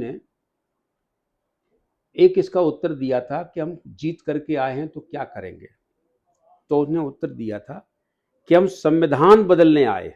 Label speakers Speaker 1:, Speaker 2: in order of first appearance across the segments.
Speaker 1: ने एक इसका उत्तर दिया था कि हम जीत करके आए हैं तो क्या करेंगे। तो उसने उत्तर दिया था कि हम संविधान बदलने आए।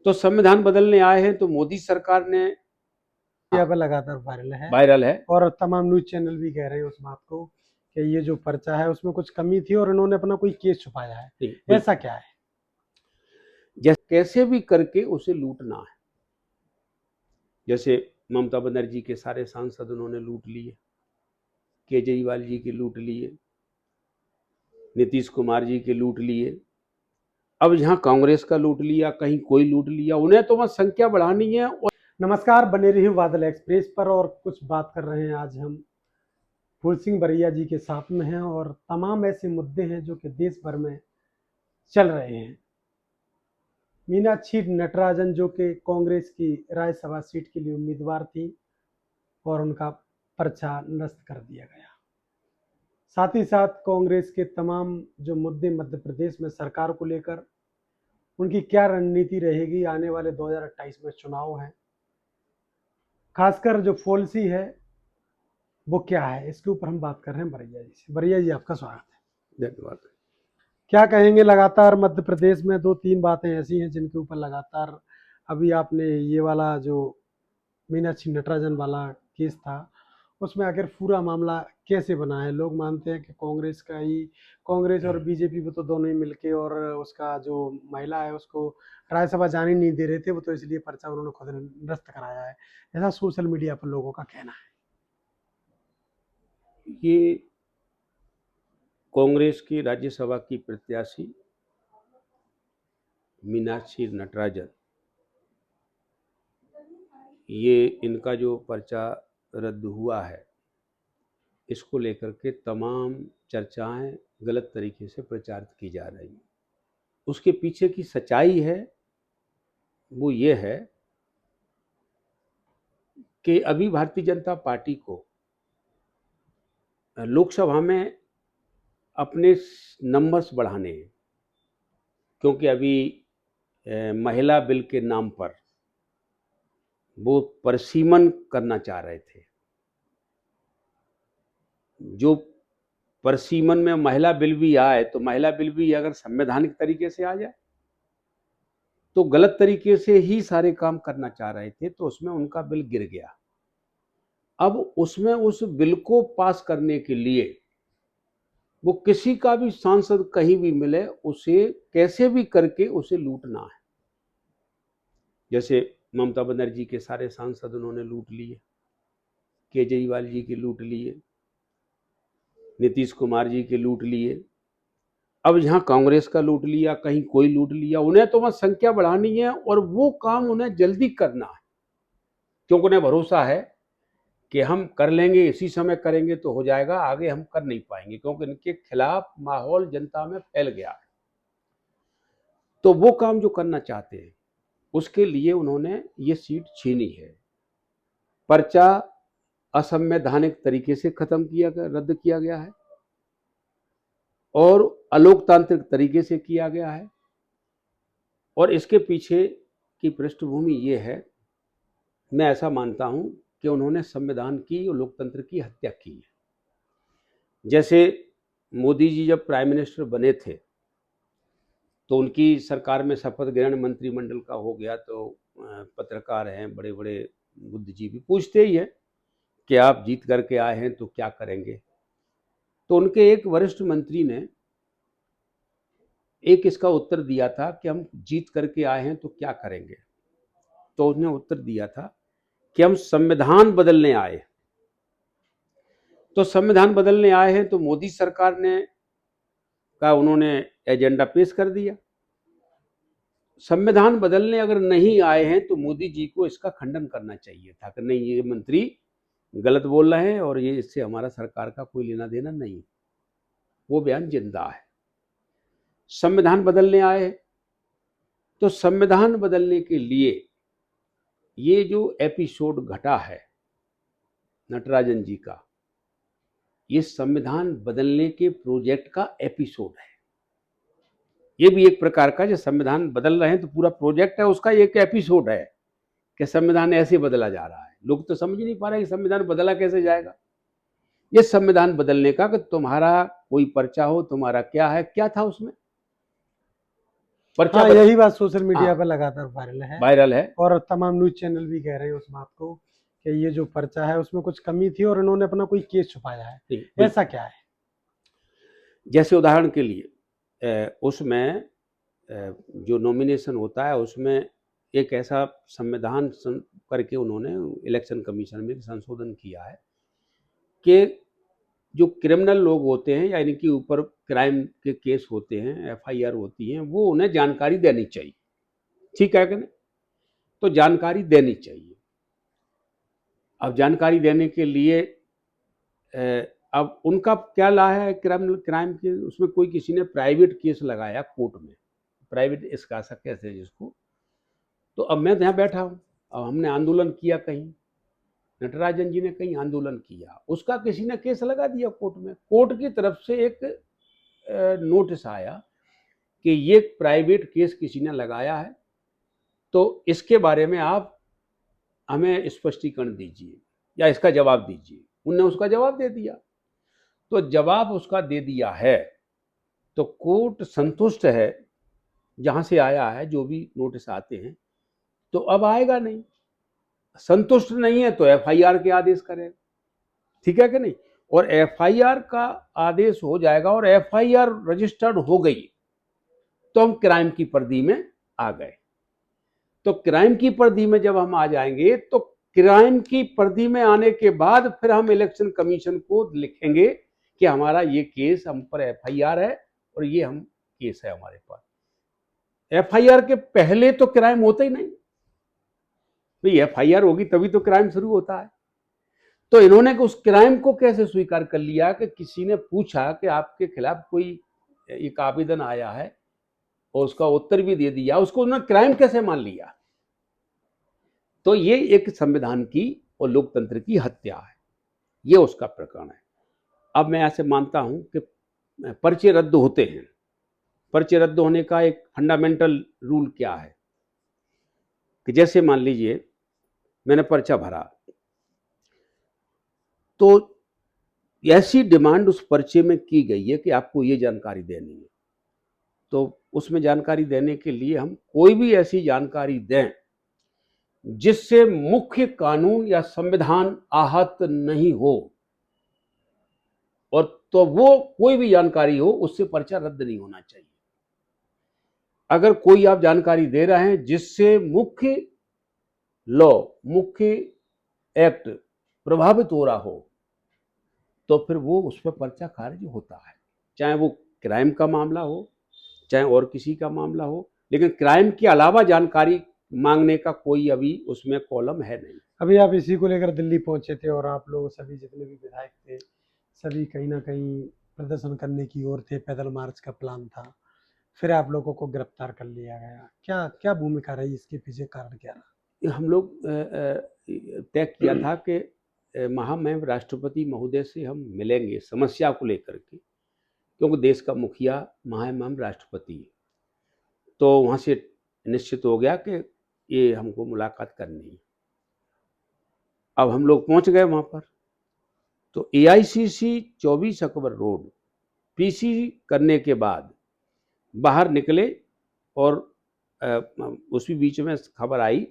Speaker 1: तो संविधान बदलने आए हैं तो मोदी सरकार ने
Speaker 2: यहाँ पर लगातार
Speaker 1: वायरल है
Speaker 2: और तमाम न्यूज चैनल भी कह रहे हैं उस बात को कि ये जो पर्चा है उसमें कुछ कमी थी और इन्होंने अपना कोई केस छुपाया है। ऐसा क्या है?
Speaker 1: जैसे कैसे भी करके उसे लूटना है। जैसे ममता बनर्जी के सारे सांसद उन्होंने लूट लिए, केजरीवाल जी के लूट लिए, नीतीश कुमार जी के लूट लिए, अब यहाँ कांग्रेस का लूट लिया, कहीं कोई लूट लिया। उन्हें तो बस संख्या बढ़ानी है। और
Speaker 2: नमस्कार, बने रहिए बादल एक्सप्रेस पर और कुछ बात कर रहे हैं। आज हम फूल सिंह बरैया जी के साथ में हैं और तमाम ऐसे मुद्दे हैं जो कि देश भर में चल रहे हैं। मीनाक्षी नटराजन जो कि कांग्रेस की राज्यसभा सीट के लिए उम्मीदवार थी और उनका पर्चा निरस्त कर दिया गया। साथ ही साथ कांग्रेस के तमाम जो मुद्दे मध्य प्रदेश में सरकार को लेकर, उनकी क्या रणनीति रहेगी, आने वाले 2028 में चुनाव है, खासकर जो पॉलिसी है वो क्या है, इसके ऊपर हम बात कर रहे हैं बरैया जी से। बरैया जी, आपका स्वागत है।
Speaker 1: धन्यवाद।
Speaker 2: क्या कहेंगे, लगातार मध्य प्रदेश में 2-3 बातें ऐसी हैं जिनके ऊपर लगातार अभी आपने ये वाला जो मीनाक्षी नटराजन वाला केस था उसमें आखिर पूरा मामला कैसे बना है? लोग मानते हैं कि कांग्रेस और बीजेपी भी तो दोनों ही मिलके और उसका जो महिला है उसको राज्यसभा जाने नहीं दे रहे थे, वो तो इसलिए पर्चा उन्होंने खुद निरस्त कराया है, ऐसा सोशल मीडिया पर लोगों का कहना है।
Speaker 1: ये कांग्रेस की राज्यसभा की प्रत्याशी मीनाक्षी नटराजन, ये इनका जो पर्चा रद्द हुआ है, इसको लेकर के तमाम चर्चाएं गलत तरीके से प्रचारित की जा रही हैं। उसके पीछे की सच्चाई है वो ये है कि अभी भारतीय जनता पार्टी को लोकसभा में अपने नंबर्स बढ़ाने हैं, क्योंकि अभी महिला बिल के नाम पर वो परसीमन करना चाह रहे थे। जो परसीमन में महिला बिल भी आए तो महिला बिल भी अगर संवैधानिक तरीके से आ जाए तो गलत तरीके से ही सारे काम करना चाह रहे थे, तो उसमें उनका बिल गिर गया। अब उसमें उस बिल को पास करने के लिए वो किसी का भी सांसद कहीं भी मिले उसे कैसे भी करके उसे लूटना है। जैसे ममता बनर्जी के सारे सांसद उन्होंने लूट लिए, केजरीवाल जी के लूट लिए, नीतीश कुमार जी के लूट लिए, अब यहाँ कांग्रेस का लूट लिया, कहीं कोई लूट लिया। उन्हें तो बस संख्या बढ़ानी है और वो काम उन्हें जल्दी करना है, क्योंकि उन्हें भरोसा है कि हम कर लेंगे, इसी समय करेंगे तो हो जाएगा, आगे हम कर नहीं पाएंगे, क्योंकि इनके खिलाफ माहौल जनता में फैल गया है। तो वो काम जो करना चाहते हैं उसके लिए उन्होंने ये सीट छीनी है। पर्चा असंवैधानिक तरीके से खत्म किया गया, रद्द किया गया है और अलोकतांत्रिक तरीके से किया गया है। और इसके पीछे की पृष्ठभूमि ये है, मैं ऐसा मानता हूं कि उन्होंने संविधान की और लोकतंत्र की हत्या की है। जैसे मोदी जी जब प्राइम मिनिस्टर बने थे तो उनकी सरकार में शपथ ग्रहण मंत्रिमंडल का हो गया, तो पत्रकार हैं, बड़े बड़े बुद्धिजीवी पूछते ही हैं कि आप जीत करके आए हैं तो क्या करेंगे। तो उनके एक वरिष्ठ मंत्री ने एक इसका उत्तर दिया था कि हम जीत करके आए हैं तो क्या करेंगे। तो उसने उत्तर दिया था कि हम संविधान बदलने आए। तो संविधान बदलने आए हैं तो मोदी सरकार ने का उन्होंने एजेंडा पेश कर दिया। संविधान बदलने अगर नहीं आए हैं तो मोदी जी को इसका खंडन करना चाहिए था कि नहीं, ये मंत्री गलत बोल रहे हैं और ये इससे हमारा सरकार का कोई लेना देना नहीं। वो बयान जिंदा है। संविधान बदलने आए तो संविधान बदलने के लिए ये जो एपिसोड घटा है नटराजन जी का, ये संविधान बदलने के प्रोजेक्ट का एपिसोड है। ये भी एक प्रकार का, जो संविधान बदल रहे हैं तो पूरा प्रोजेक्ट है, उसका एक एपिसोड है कि संविधान ऐसे बदला जा रहा है। लोग तो समझ नहीं पा रहे कि संविधान बदला कैसे जाएगा। ये संविधान बदलने का कि तुम्हारा कोई पर्चा हो, तुम्हारा क्या है, क्या था उसमें पर्चा
Speaker 2: हाँ, यही बात सोशल मीडिया
Speaker 1: हाँ,
Speaker 2: पर लगातार वायरल है
Speaker 1: वायरल है।
Speaker 2: और तमाम न्यूज़ चैनल भी कह रहे हैं उस बात को कि ये जो पर्चा है उसमें कुछ कमी थी और इन्होंने अपना कोई केस छुपाया है।
Speaker 1: नहीं,
Speaker 2: ऐसा
Speaker 1: बिल्कुल।
Speaker 2: क्या है?
Speaker 1: जैसे उदाहरण के लिए उसमें जो नॉमिनेशन होता है उसमें एक ऐसा संविधान करके उन्होंने इलेक्शन कमीशन में संशोधन किया है कि जो क्रिमिनल लोग होते हैं या इनके ऊपर क्राइम के केस होते हैं, एफआईआर होती हैं, वो उन्हें जानकारी देनी चाहिए। ठीक है कि नहीं? तो जानकारी देनी चाहिए। अब जानकारी देने के लिए अब उनका क्या ला है क्राइम के उसमें कोई किसी ने प्राइवेट केस लगाया कोर्ट में, प्राइवेट इसका सा कैसे जिसको, तो अब मैं यहाँ बैठा हूँ, अब हमने आंदोलन किया कहीं, नटराजन जी ने कहीं आंदोलन किया, उसका किसी ने केस लगा दिया कोर्ट में, कोर्ट की तरफ से एक नोटिस आया कि ये प्राइवेट केस किसी ने लगाया है, तो इसके बारे में आप हमें स्पष्टीकरण दीजिए या इसका जवाब दीजिए। उनने उसका जवाब दे दिया, तो जवाब उसका दे दिया है तो कोर्ट संतुष्ट है, जहां से आया है जो भी नोटिस आते हैं, तो अब आएगा नहीं, संतुष्ट नहीं है तो एफआईआर के आदेश करेगा। ठीक है कि नहीं? और एफआईआर का आदेश हो जाएगा और एफआईआर रजिस्टर्ड हो गई तो हम क्राइम की पर्दी में आ गए। तो क्राइम की पर्दी में जब हम आ जाएंगे तो क्राइम की पर्दी में आने के बाद फिर हम इलेक्शन कमीशन को लिखेंगे कि हमारा ये केस, हम पर एफआईआर है और ये हम केस है हमारे पास। एफआईआर के पहले तो क्राइम होता ही नहीं, भाई एफआईआर होगी तभी तो क्राइम शुरू होता है। तो इन्होंने उस क्राइम को कैसे स्वीकार कर लिया कि किसी ने पूछा कि आपके खिलाफ कोई एक आवेदन आया है और उसका उत्तर भी दे दिया, उसको उन्होंने क्राइम कैसे मान लिया? तो ये एक संविधान की और लोकतंत्र की हत्या है, ये उसका प्रकरण है। अब मैं ऐसे मानता हूं कि पर्चे रद्द होते हैं। पर्चे रद्द होने का एक फंडामेंटल रूल क्या है कि जैसे मान लीजिए मैंने पर्चा भरा, तो ऐसी डिमांड उस पर्चे में की गई है कि आपको ये जानकारी देनी है, तो उसमें जानकारी देने के लिए हम कोई भी ऐसी जानकारी दें जिससे मुख्य कानून या संविधान आहत नहीं हो, और तो वो कोई भी जानकारी हो उससे पर्चा रद्द नहीं होना चाहिए। अगर कोई आप जानकारी दे रहे हैं जिससे मुख्य लॉ, मुख्य एक्ट प्रभावित हो रहा हो, तो फिर वो उस पर पर्चा खारिज होता है, चाहे वो क्राइम का मामला हो, चाहे और किसी का मामला हो। लेकिन क्राइम के अलावा जानकारी मांगने का कोई अभी उसमें कॉलम है नहीं।
Speaker 2: अभी आप इसी को लेकर दिल्ली पहुंचे थे और आप लोग सभी जितने भी विधायक थे सभी कहीं ना कहीं प्रदर्शन करने की ओर थे, पैदल मार्च का प्लान था, फिर आप लोगों को गिरफ्तार कर लिया गया। क्या क्या भूमिका रही इसके पीछे, कारण क्या रहा?
Speaker 1: हम लोग तय किया था कि महामहिम राष्ट्रपति महोदय से हम मिलेंगे समस्या को लेकर के, क्योंकि देश का मुखिया महामहिम राष्ट्रपति है, तो वहाँ से निश्चित हो गया कि ये हमको मुलाकात करनी है। अब हम लोग पहुँच गए वहाँ पर, तो एआईसीसी 24 अकबर रोड पीसी करने के बाद बाहर निकले और उसी बीच में खबर आई,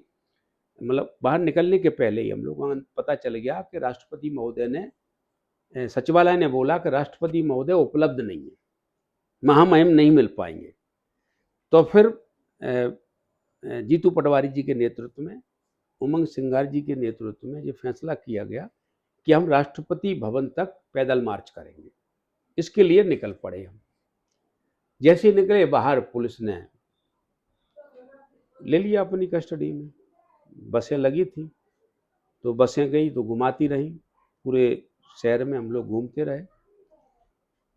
Speaker 1: मतलब बाहर निकलने के पहले ही हम लोग वहाँ पता चल गया कि राष्ट्रपति महोदय ने, सचिवालय ने बोला कि राष्ट्रपति महोदय उपलब्ध नहीं है, महामहिम नहीं मिल पाएंगे। तो फिर जीतू पटवारी जी के नेतृत्व में, उमंग सिंघार जी के नेतृत्व में ये फैसला किया गया कि हम राष्ट्रपति भवन तक पैदल मार्च करेंगे। इसके लिए निकल पड़े हम। जैसे निकले बाहर पुलिस ने ले लिया अपनी कस्टडी में, बसें लगी थी तो बसें गई तो घुमाती रहीं, पूरे शहर में हम लोग घूमते रहे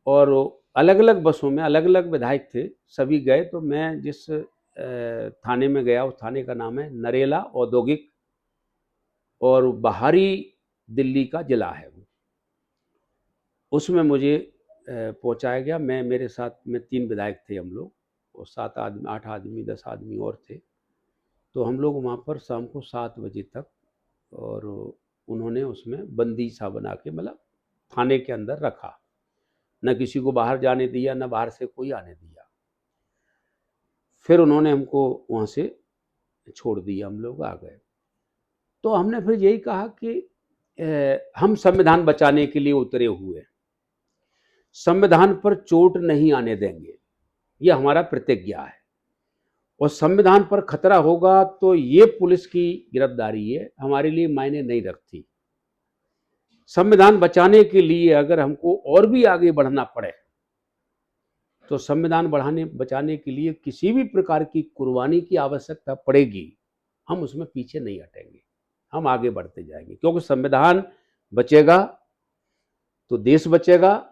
Speaker 1: और अलग अलग बसों में अलग अलग विधायक थे, सभी गए। तो मैं जिस थाने में गया उस थाने का नाम है नरेला औद्योगिक और बाहरी दिल्ली का जिला है वो, उसमें मुझे पहुंचाया गया। मैं, मेरे साथ में 3 विधायक थे हम लोग, और 7 आदमी 8 आदमी 10 आदमी और थे। तो हम लोग वहाँ पर शाम को 7 बजे तक और उन्होंने उसमें बंदी सा बना के मतलब थाने के अंदर रखा, न किसी को बाहर जाने दिया, न बाहर से कोई आने दिया। फिर उन्होंने हमको वहाँ से छोड़ दिया, हम लोग आ गए। तो हमने फिर यही कहा कि हम संविधान बचाने के लिए उतरे हुए, संविधान पर चोट नहीं आने देंगे, ये हमारा प्रतिज्ञा है। और संविधान पर खतरा होगा तो ये पुलिस की गिरफ्तारी है हमारे लिए मायने नहीं रखती। संविधान बचाने के लिए अगर हमको और भी आगे बढ़ना पड़े तो संविधान बचाने के लिए किसी भी प्रकार की कुर्बानी की आवश्यकता पड़ेगी, हम उसमें पीछे नहीं हटेंगे, हम आगे बढ़ते जाएंगे। क्योंकि संविधान बचेगा तो देश बचेगा,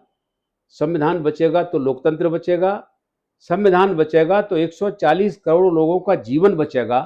Speaker 1: संविधान बचेगा तो लोकतंत्र बचेगा, संविधान बचेगा तो 140 करोड़ लोगों का जीवन बचेगा।